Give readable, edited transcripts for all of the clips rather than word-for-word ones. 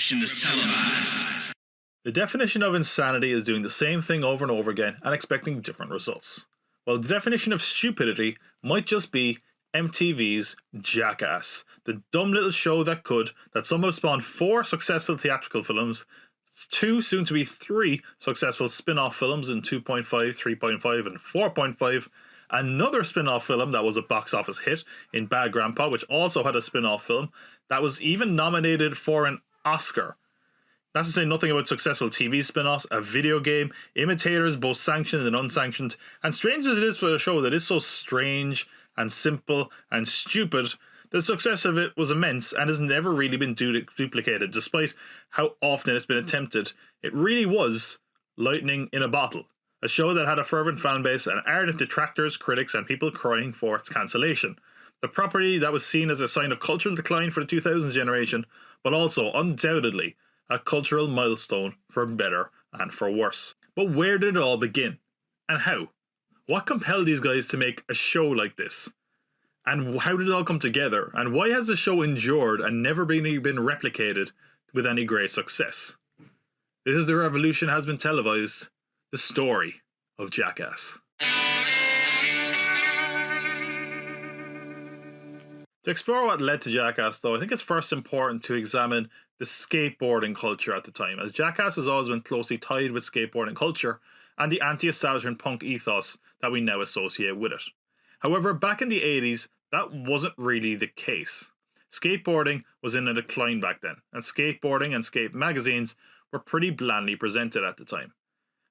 revolution is televised. The definition of insanity is doing the same thing over and over again and expecting different results. Well, the definition of stupidity might just be MTV's Jackass, the dumb little show that somehow spawned 4 successful theatrical films, 2 soon to be 3 successful spin-off films in 2.5, 3.5 and 4.5, another spin-off film that was a box office hit in Bad Grandpa, which also had a spin-off film that was even nominated for an Oscar. That's to say nothing about successful TV spin-offs, a video game, imitators both sanctioned and unsanctioned, and strange as it is for a show that is so strange and simple and stupid, the success of it was immense and has never really been duplicated, despite how often it's been attempted. It really was lightning in a bottle, a show that had a fervent fan base and ardent detractors, critics, and people crying for its cancellation. The property that was seen as a sign of cultural decline for the 2000s generation, but also undoubtedly a cultural milestone for better and for worse. But where did it all begin? And how? What compelled these guys to make a show like this? And how did it all come together? And why has the show endured and never been replicated with any great success? This is The Revolution Has Been Televised, the story of Jackass. To explore what led to Jackass, though, I think it's first important to examine the skateboarding culture at the time, as Jackass has always been closely tied with skateboarding culture and the anti-establishment punk ethos that we now associate with it. However, back in the 80s, that wasn't really the case. Skateboarding was in a decline back then, and skateboarding and skate magazines were pretty blandly presented at the time.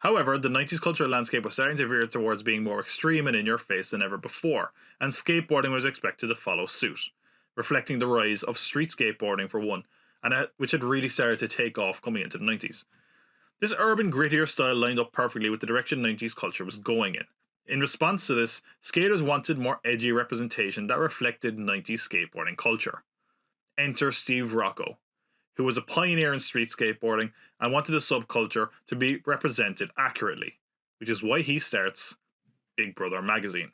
However, the 90s cultural landscape was starting to veer towards being more extreme and in your face than ever before, and skateboarding was expected to follow suit, reflecting the rise of street skateboarding for one, and which had really started to take off coming into the 90s. This urban, grittier style lined up perfectly with the direction 90s culture was going in. In response to this, skaters wanted more edgy representation that reflected 90s skateboarding culture. Enter Steve Rocco, who was a pioneer in street skateboarding and wanted the subculture to be represented accurately, which is why he starts Big Brother magazine.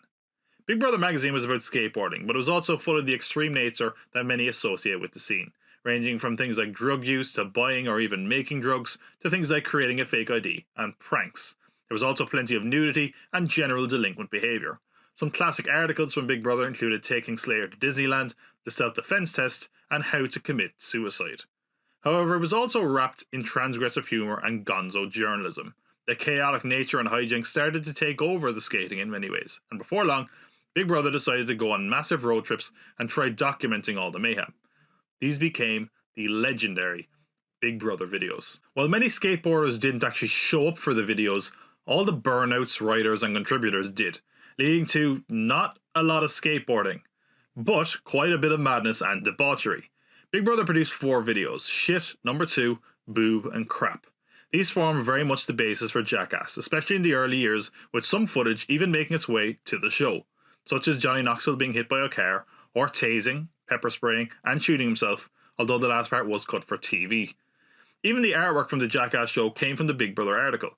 Big Brother magazine was about skateboarding, but it was also full of the extreme nature that many associate with the scene, ranging from things like drug use to buying or even making drugs to things like creating a fake ID and pranks. There was also plenty of nudity and general delinquent behaviour. Some classic articles from Big Brother included taking Slayer to Disneyland, the self-defense test, and how to commit suicide. However, it was also wrapped in transgressive humour and gonzo journalism. The chaotic nature and hijinks started to take over the skating in many ways, and before long, Big Brother decided to go on massive road trips and try documenting all the mayhem. These became the legendary Big Brother videos. While many skateboarders didn't actually show up for the videos, all the burnouts, writers and contributors did, leading to not a lot of skateboarding, but quite a bit of madness and debauchery. Big Brother produced 4 videos: Shit, Number 2, Boob and Crap. These form very much the basis for Jackass, especially in the early years, with some footage even making its way to the show, such as Johnny Knoxville being hit by a car, or tasing, pepper spraying and shooting himself, although the last part was cut for TV. Even the artwork from the Jackass show came from the Big Brother article.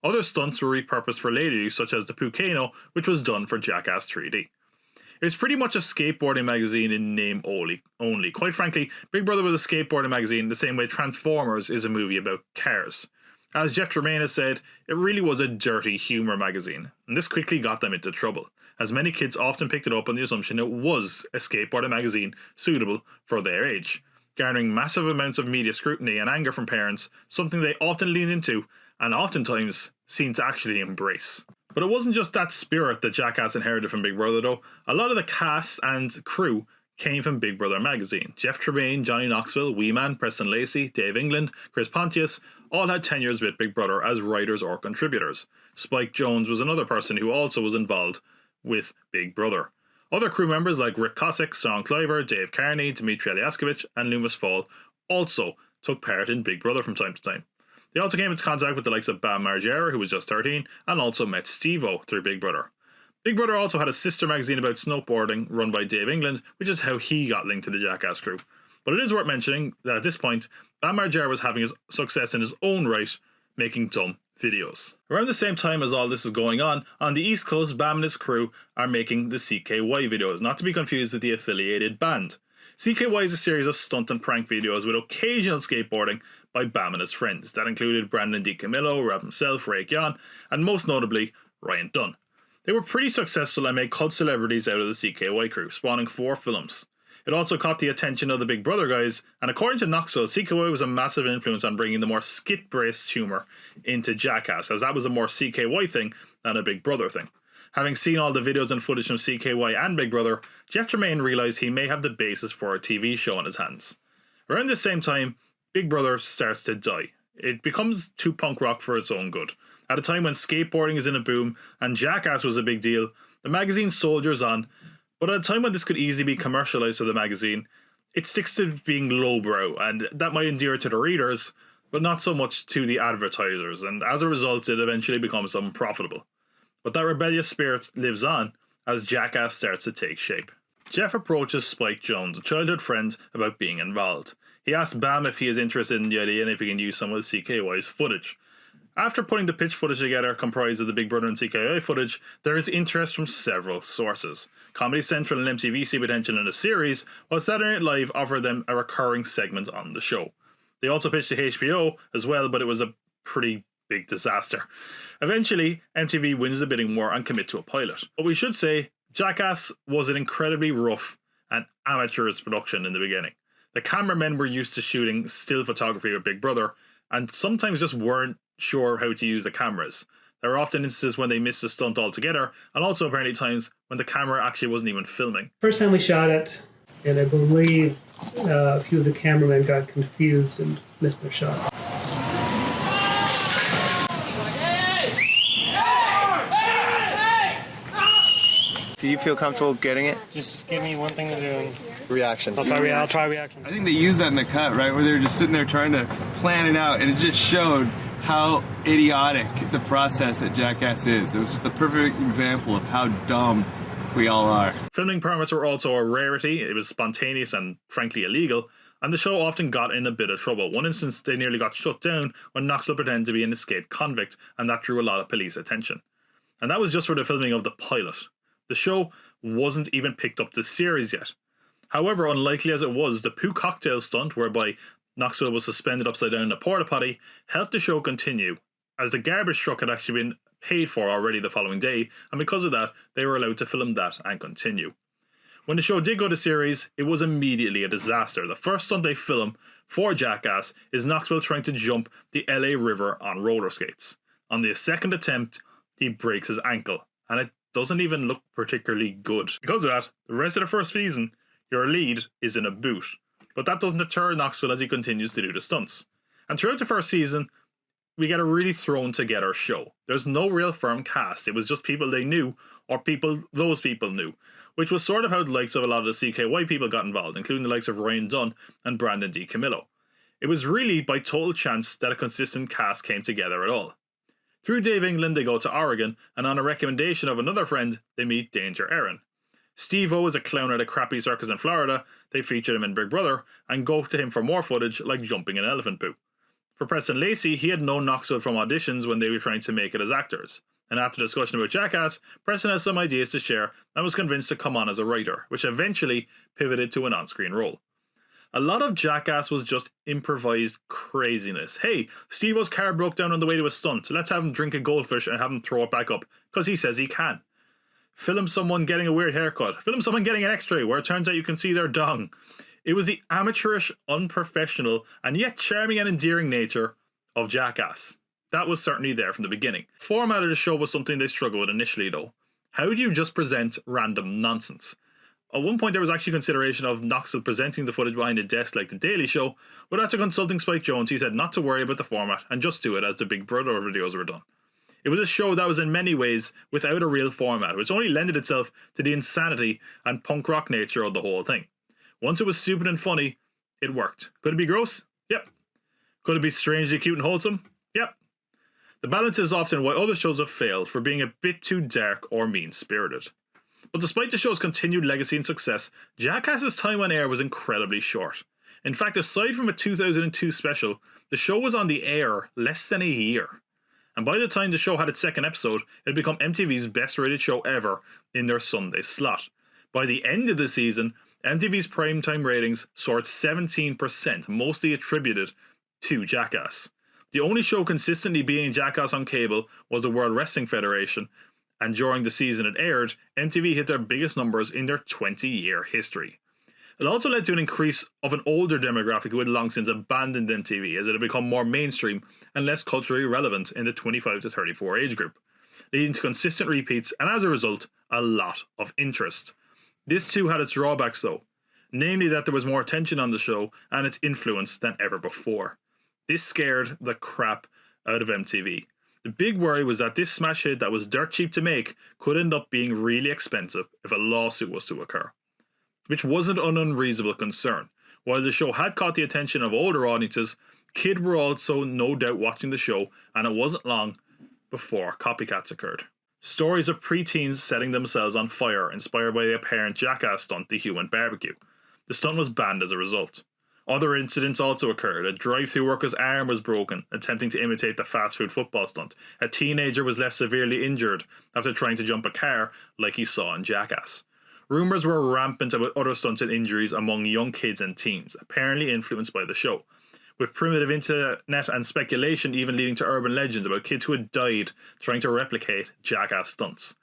Other stunts were repurposed for later use, such as the Pucano, which was done for Jackass 3D. It's pretty much a skateboarding magazine in name only. Quite frankly, Big Brother was a skateboarding magazine the same way Transformers is a movie about cars. As Jeff Tremaine has said, it really was a dirty humour magazine, and this quickly got them into trouble, as many kids often picked it up on the assumption it was a skateboarding magazine suitable for their age, garnering massive amounts of media scrutiny and anger from parents, something they often leaned into and oftentimes seemed to actually embrace. But it wasn't just that spirit that Jackass inherited from Big Brother though. A lot of the cast and crew came from Big Brother magazine. Jeff Tremaine, Johnny Knoxville, Wee Man, Preston Lacey, Dave England, Chris Pontius all had tenures with Big Brother as writers or contributors. Spike Jones was another person who also was involved with Big Brother. Other crew members like Rick Cossack, Sean Cliver, Dave Carney, Dmitry Alyaskovich and Loomis Fall also took part in Big Brother from time to time. They also came into contact with the likes of Bam Margera, who was just 13, and also met Steve-O through Big Brother. Big Brother also had a sister magazine about snowboarding run by Dave England, which is how he got linked to the Jackass crew. But it is worth mentioning that at this point, Bam Margera was having his success in his own right, making dumb videos. Around the same time as all this is going on the East Coast, Bam and his crew are making the CKY videos, not to be confused with the affiliated band. CKY is a series of stunt and prank videos with occasional skateboarding by Bam and his friends. That included Brandon DiCamillo, Rob himself, Ray Kyan, and most notably, Ryan Dunn. They were pretty successful and made cult celebrities out of the CKY crew, spawning 4 films. It also caught the attention of the Big Brother guys, and according to Knoxville, CKY was a massive influence on bringing the more skit-based humour into Jackass, as that was a more CKY thing than a Big Brother thing. Having seen all the videos and footage from CKY and Big Brother, Jeff Tremaine realised he may have the basis for a TV show on his hands. Around the same time, Big Brother starts to die. It becomes too punk rock for its own good. At a time when skateboarding is in a boom and Jackass was a big deal, the magazine soldiers on, but at a time when this could easily be commercialised to the magazine, it sticks to being lowbrow, and that might endear to the readers, but not so much to the advertisers, and as a result it eventually becomes unprofitable. But that rebellious spirit lives on as Jackass starts to take shape. Jeff approaches Spike Jonze, a childhood friend, about being involved. He asks Bam if he is interested in the idea and if he can use some of the CKY's footage. After putting the pitch footage together, comprised of the Big Brother and CKY footage, there is interest from several sources. Comedy Central and MTV see potential in the series, while Saturday Night Live offered them a recurring segment on the show. They also pitched to HBO as well, but it was a pretty big disaster. Eventually, MTV wins the bidding war and commit to a pilot. But we should say, Jackass was an incredibly rough and amateurish production in the beginning. The cameramen were used to shooting still photography with Big Brother, and sometimes just weren't sure how to use the cameras. There were often instances when they missed a stunt altogether, and also apparently times when the camera actually wasn't even filming. First time we shot it, and I believe a few of the cameramen got confused and missed their shots. Do you feel comfortable getting it? Just give me one thing to do. Reactions. I'll try reaction. I think they used that in the cut, right, where they were just sitting there trying to plan it out, and it just showed how idiotic the process at Jackass is. It was just a perfect example of how dumb we all are. Filming permits were also a rarity. It was spontaneous and frankly illegal, and the show often got in a bit of trouble. One instance, they nearly got shut down when Knoxville pretended to be an escaped convict, and that drew a lot of police attention. And that was just for the filming of the pilot. The show wasn't even picked up to series yet. However, unlikely as it was, the poo cocktail stunt, whereby Knoxville was suspended upside down in a porta potty, helped the show continue, as the garbage truck had actually been paid for already the following day, and because of that, they were allowed to film that and continue. When the show did go to series, it was immediately a disaster. The first stunt they film for Jackass is Knoxville trying to jump the LA River on roller skates. On the second attempt, he breaks his ankle, and it doesn't even look particularly good. Because of that, the rest of the first season, your lead is in a boot. But that doesn't deter Knoxville as he continues to do the stunts. And throughout the first season, we get a really thrown together show. There's no real firm cast. It was just people they knew, or people those people knew, which was sort of how the likes of a lot of the CKY people got involved, including the likes of Ryan Dunn and Brandon DiCamillo. It was really by total chance that a consistent cast came together at all. Through Dave England, they go to Oregon, and on a recommendation of another friend, they meet Danger Aaron. Steve-O is a clown at a crappy circus in Florida. They feature him in Big Brother, and go to him for more footage like jumping an elephant poo. For Preston Lacey, he had known Knoxville from auditions when they were trying to make it as actors. And after discussion about Jackass, Preston has some ideas to share and was convinced to come on as a writer, which eventually pivoted to an on-screen role. A lot of Jackass was just improvised craziness. Hey, Steve-O's car broke down on the way to a stunt. Let's have him drink a goldfish and have him throw it back up, because he says he can. Film someone getting a weird haircut. Film someone getting an x-ray where it turns out you can see their dong. It was the amateurish, unprofessional, and yet charming and endearing nature of Jackass. That was certainly there from the beginning. Format of the show was something they struggled with initially though. How do you just present random nonsense? At one point there was actually consideration of Knoxville presenting the footage behind a desk like The Daily Show, but after consulting Spike Jonze he said not to worry about the format and just do it as the Big Brother videos were done. It was a show that was in many ways without a real format, which only lended itself to the insanity and punk rock nature of the whole thing. Once it was stupid and funny, it worked. Could it be gross? Yep. Could it be strangely cute and wholesome? Yep. The balance is often why other shows have failed, for being a bit too dark or mean-spirited. But despite the show's continued legacy and success, Jackass's time on air was incredibly short. In fact, aside from a 2002 special, the show was on the air less than a year. And by the time the show had its second episode, it had become MTV's best rated show ever in their Sunday slot. By the end of the season, MTV's primetime ratings soared 17%, mostly attributed to Jackass. The only show consistently beating Jackass on cable was the World Wrestling Federation, and during the season it aired, MTV hit their biggest numbers in their 20-year history. It also led to an increase of an older demographic who had long since abandoned MTV as it had become more mainstream and less culturally relevant in the 25 to 34 age group, leading to consistent repeats and as a result, a lot of interest. This too had its drawbacks though, namely that there was more attention on the show and its influence than ever before. This scared the crap out of MTV. The big worry was that this smash hit that was dirt cheap to make could end up being really expensive if a lawsuit was to occur, which wasn't an unreasonable concern. While the show had caught the attention of older audiences, kids were also no doubt watching the show, and it wasn't long before copycats occurred. Stories of preteens setting themselves on fire, inspired by the apparent Jackass stunt, the Human Barbecue. The stunt was banned as a result. Other incidents also occurred. A drive-thru worker's arm was broken, attempting to imitate the fast food football stunt. A teenager was left severely injured after trying to jump a car like he saw in Jackass. Rumours were rampant about other stunts and injuries among young kids and teens, apparently influenced by the show, with primitive internet and speculation even leading to urban legends about kids who had died trying to replicate Jackass stunts.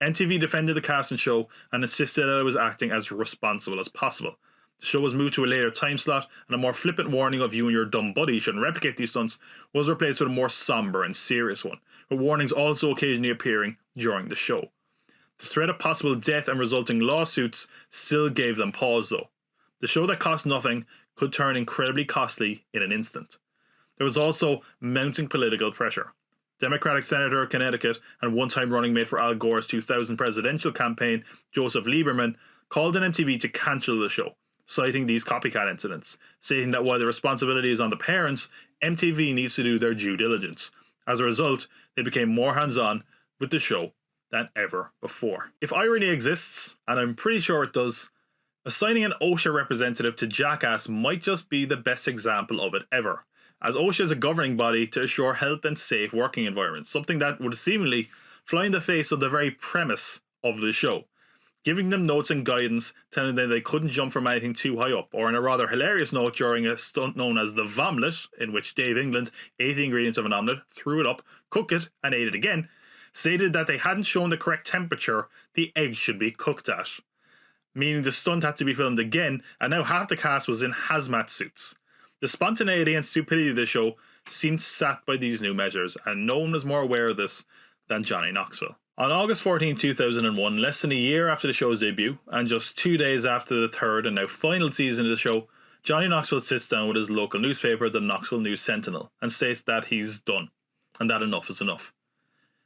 MTV defended the cast and show and insisted that it was acting as responsible as possible. The show was moved to a later time slot, and a more flippant warning of you and your dumb buddy shouldn't replicate these stunts was replaced with a more somber and serious one, with warnings also occasionally appearing during the show. The threat of possible death and resulting lawsuits still gave them pause though. The show that cost nothing could turn incredibly costly in an instant. There was also mounting political pressure. Democratic Senator of Connecticut and one-time running mate for Al Gore's 2000 presidential campaign, Joseph Lieberman, called on MTV to cancel the show, citing these copycat incidents, stating that while the responsibility is on the parents, MTV needs to do their due diligence. As a result, they became more hands-on with the show than ever before. If irony exists, and I'm pretty sure it does, assigning an OSHA representative to Jackass might just be the best example of it ever, as OSHA is a governing body to assure health and safe working environments, something that would seemingly fly in the face of the very premise of the show, giving them notes and guidance telling them they couldn't jump from anything too high up, or in a rather hilarious note during a stunt known as the Vomlet, in which Dave England ate the ingredients of an omelette, threw it up, cooked it, and ate it again, stated that they hadn't shown the correct temperature the eggs should be cooked at, meaning the stunt had to be filmed again, and now half the cast was in hazmat suits. The spontaneity and stupidity of the show seemed sapped by these new measures, and no one was more aware of this than Johnny Knoxville. On August 14, 2001, less than a year after the show's debut, and just 2 days after the third and now final season of the show, Johnny Knoxville sits down with his local newspaper, the Knoxville News Sentinel, and states that he's done, and that enough is enough.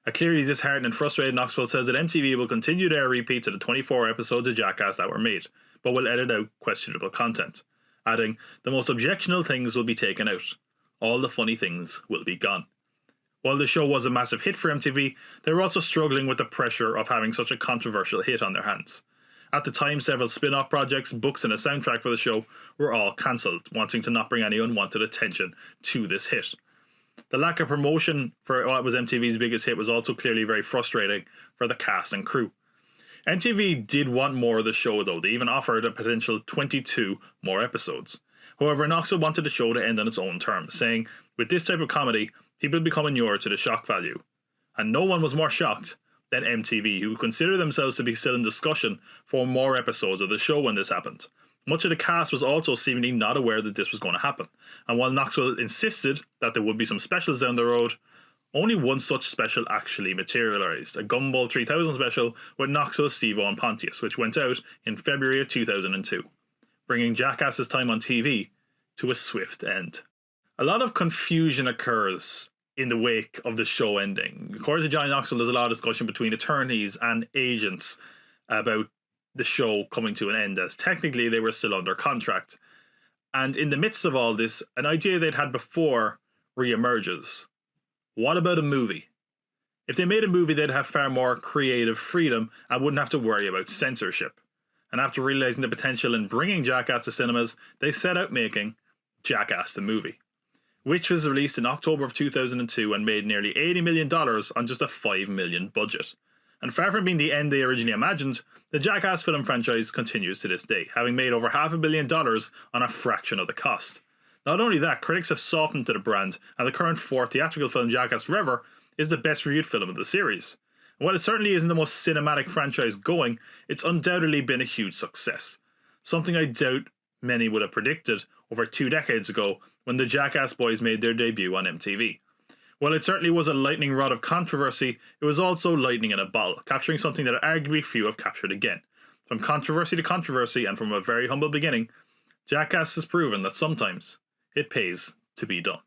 A clearly disheartened and frustrated Knoxville says that MTV will continue their repeats of the 24 episodes of Jackass that were made, but will edit out questionable content, adding, the most objectionable things will be taken out. All the funny things will be gone. While the show was a massive hit for MTV, they were also struggling with the pressure of having such a controversial hit on their hands. At the time, several spin-off projects, books and a soundtrack for the show were all cancelled, wanting to not bring any unwanted attention to this hit. The lack of promotion for what was MTV's biggest hit was also clearly very frustrating for the cast and crew. MTV did want more of the show though. They even offered a potential 22 more episodes. However, Knoxville wanted the show to end on its own terms, saying, with this type of comedy, people become inured to the shock value. And no one was more shocked than MTV, who consider themselves to be still in discussion for more episodes of the show when this happened. Much of the cast was also seemingly not aware that this was going to happen, and while Knoxville insisted that there would be some specials down the road, only one such special actually materialised, a Gumball 3000 special with Knoxville, Steve-O and Pontius, which went out in February of 2002, bringing Jackass's time on TV to a swift end. A lot of confusion occurs in the wake of the show ending. According to Johnny Knoxville, there's a lot of discussion between attorneys and agents about the show coming to an end, as technically they were still under contract. And in the midst of all this, an idea they'd had before re-emerges. What about a movie? If they made a movie, they'd have far more creative freedom and wouldn't have to worry about censorship. And after realizing the potential in bringing Jackass to cinemas, they set out making Jackass the movie, which was released in October of 2002 and made nearly $80 million on just a $5 million budget. And far from being the end they originally imagined, the Jackass film franchise continues to this day, having made over $500 million on a fraction of the cost. Not only that, critics have softened to the brand, and the current fourth theatrical film, Jackass Forever, is the best reviewed film of the series. And while it certainly isn't the most cinematic franchise going, it's undoubtedly been a huge success. Something I doubt many would have predicted over 2 decades ago when the Jackass boys made their debut on MTV. While it certainly was a lightning rod of controversy, it was also lightning in a bottle, capturing something that arguably few have captured again. From controversy to controversy, and from a very humble beginning, Jackass has proven that sometimes it pays to be done.